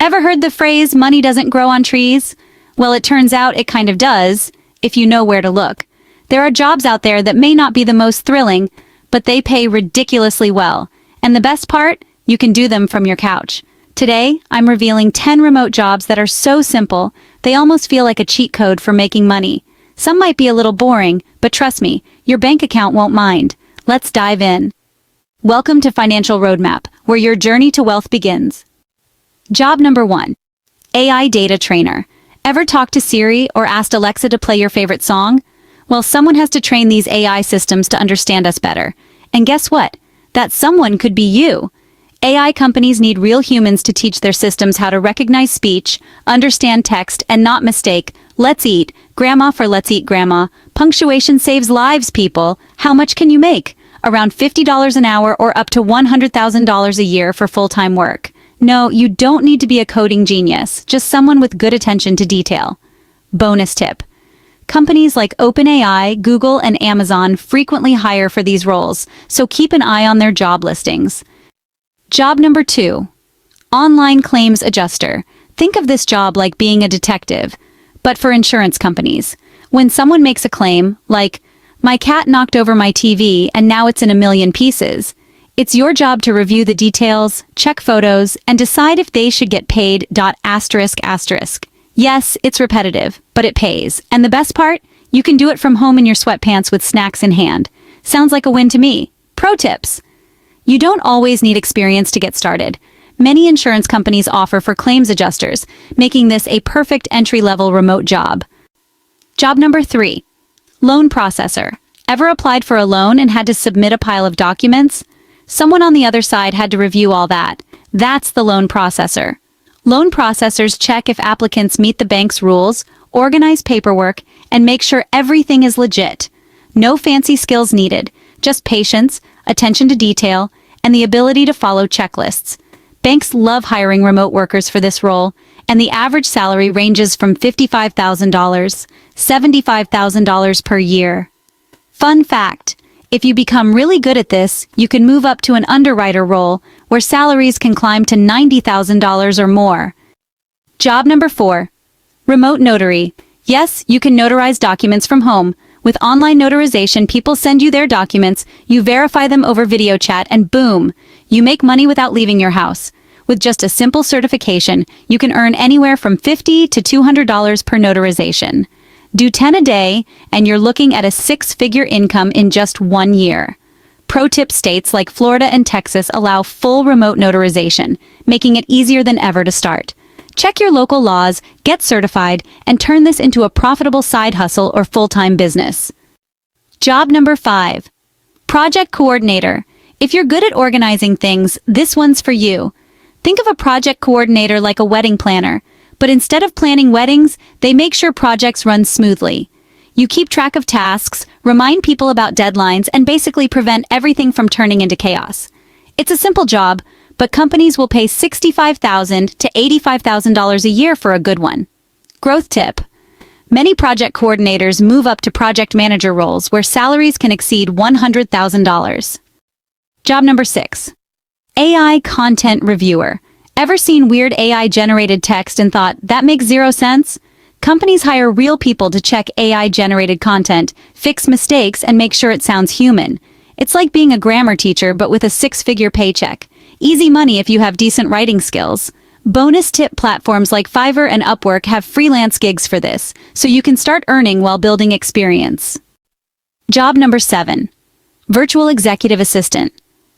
Ever heard the phrase, money doesn't grow on trees? Well, it turns out it kind of does, if you know where to look. There are jobs out there that may not be the most thrilling, but they pay ridiculously well. And the best part? You can do them from your couch. Today, I'm revealing 10 remote jobs that are so simple, they almost feel like a cheat code for making money. Some might be a little boring, but trust me, your bank account won't mind. Let's dive in. Welcome to Financial Roadmap, where your journey to wealth begins. Job number 1. AI Data Trainer. Ever talked to Siri or asked Alexa to play your favorite song? Well, someone has to train these AI systems to understand us better. And guess what? That someone could be you. AI companies need real humans to teach their systems how to recognize speech, understand text, and not mistake "let's eat grandma" for "let's eat grandma." Punctuation saves lives, people. How much can you make? Around $50 an hour or up to $100,000 a year for full-time work. No, you don't need to be a coding genius, just someone with good attention to detail. Bonus tip. Companies like OpenAI, Google, and Amazon frequently hire for these roles, so keep an eye on their job listings. Job number 2. Online Claims Adjuster. Think of this job like being a detective, but for insurance companies. When someone makes a claim, like, "My cat knocked over my TV and now it's in a million pieces," it's your job to review the details, check photos, and decide if they should get paid. ****. Yes, it's repetitive, but it pays. And the best part? You can do it from home in your sweatpants with snacks in hand. Sounds like a win to me. Pro tips. You don't always need experience to get started. Many insurance companies offer for claims adjusters, making this a perfect entry-level remote job. Job number 3. Loan processor. Ever applied for a loan and had to submit a pile of documents? Someone on the other side had to review all that. That's the loan processor. Loan processors check if applicants meet the bank's rules, organize paperwork, and make sure everything is legit. No fancy skills needed, just patience, attention to detail, and the ability to follow checklists. Banks love hiring remote workers for this role, and the average salary ranges from $55,000, $75,000 per year. Fun fact. If you become really good at this, you can move up to an underwriter role, where salaries can climb to $90,000 or more. Job number 4. Remote notary. Yes, you can notarize documents from home. With online notarization, people send you their documents, you verify them over video chat, and boom! You make money without leaving your house. With just a simple certification, you can earn anywhere from $50 to $200 per notarization. Do 10 a day, and you're looking at a 6-figure income in just 1 year. Pro tip: states like Florida and Texas allow full remote notarization, making it easier than ever to start. Check your local laws, get certified, and turn this into a profitable side hustle or full-time business. Job number 5. Project coordinator. If you're good at organizing things, this one's for you. Think of a project coordinator like a wedding planner. But instead of planning weddings, they make sure projects run smoothly. You keep track of tasks, remind people about deadlines, and basically prevent everything from turning into chaos. It's a simple job, but companies will pay $65,000 to $85,000 a year for a good one. Growth tip. Many project coordinators move up to project manager roles where salaries can exceed $100,000. Job number 6. AI Content Reviewer. Ever seen weird AI-generated text and thought, that makes zero sense? Companies hire real people to check AI-generated content, fix mistakes, and make sure it sounds human. It's like being a grammar teacher, but with a 6-figure paycheck. Easy money if you have decent writing skills. Bonus tip: platforms like Fiverr and Upwork have freelance gigs for this, so you can start earning while building experience. Job number 7. Virtual Executive Assistant.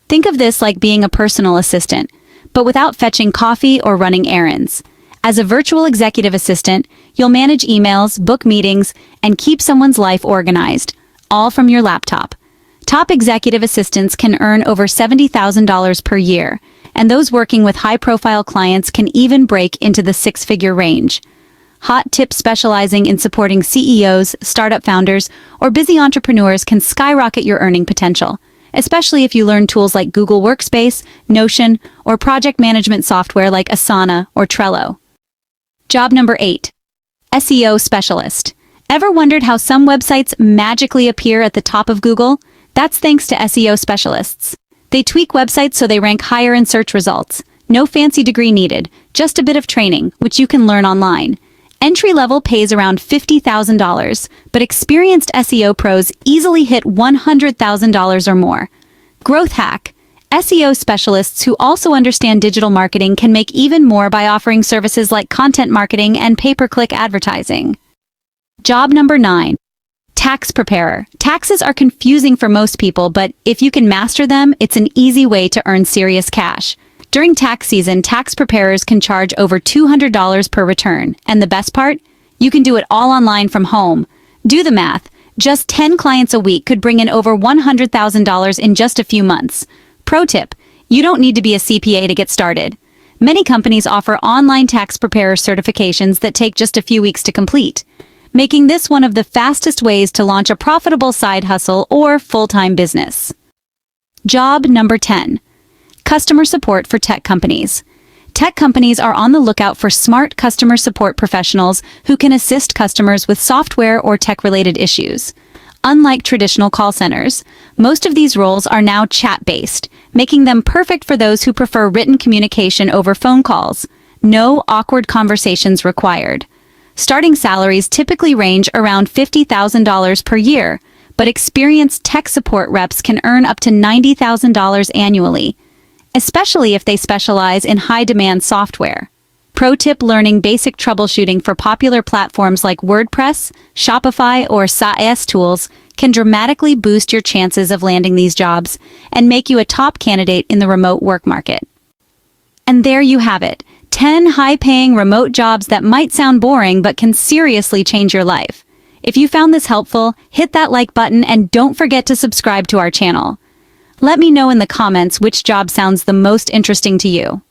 Think of this like being a personal assistant, but without fetching coffee or running errands. As a virtual executive assistant, you'll manage emails, book meetings, and keep someone's life organized, all from your laptop. Top executive assistants can earn over $70,000 per year, and those working with high-profile clients can even break into the 6-figure range. Hot tips: specializing in supporting CEOs, startup founders, or busy entrepreneurs can skyrocket your earning potential, especially if you learn tools like Google Workspace, Notion, or project management software like Asana or Trello. Job number 8. SEO Specialist. Ever wondered how some websites magically appear at the top of Google? That's thanks to SEO specialists. They tweak websites so they rank higher in search results. No fancy degree needed, just a bit of training, which you can learn online. Entry level pays around $50,000, but experienced SEO pros easily hit $100,000 or more. Growth hack. SEO specialists who also understand digital marketing can make even more by offering services like content marketing and pay-per-click advertising. Job number 9. Tax preparer. Taxes are confusing for most people, but if you can master them, it's an easy way to earn serious cash. During tax season, tax preparers can charge over $200 per return. And the best part? You can do it all online from home. Do the math. Just 10 clients a week could bring in over $100,000 in just a few months. Pro tip: you don't need to be a CPA to get started. Many companies offer online tax preparer certifications that take just a few weeks to complete, making this one of the fastest ways to launch a profitable side hustle or full-time business. Job number 10. Customer support for tech companies. Tech companies are on the lookout for smart customer support professionals who can assist customers with software or tech-related issues. Unlike traditional call centers, most of these roles are now chat-based, making them perfect for those who prefer written communication over phone calls. No awkward conversations required. Starting salaries typically range around $50,000 per year, but experienced tech support reps can earn up to $90,000 annually, especially if they specialize in high-demand software. Pro tip: learning basic troubleshooting for popular platforms like WordPress, Shopify, or SaaS tools can dramatically boost your chances of landing these jobs and make you a top candidate in the remote work market. And there you have it, 10 high-paying remote jobs that might sound boring but can seriously change your life. If you found this helpful, hit that like button and don't forget to subscribe to our channel. Let me know in the comments which job sounds the most interesting to you.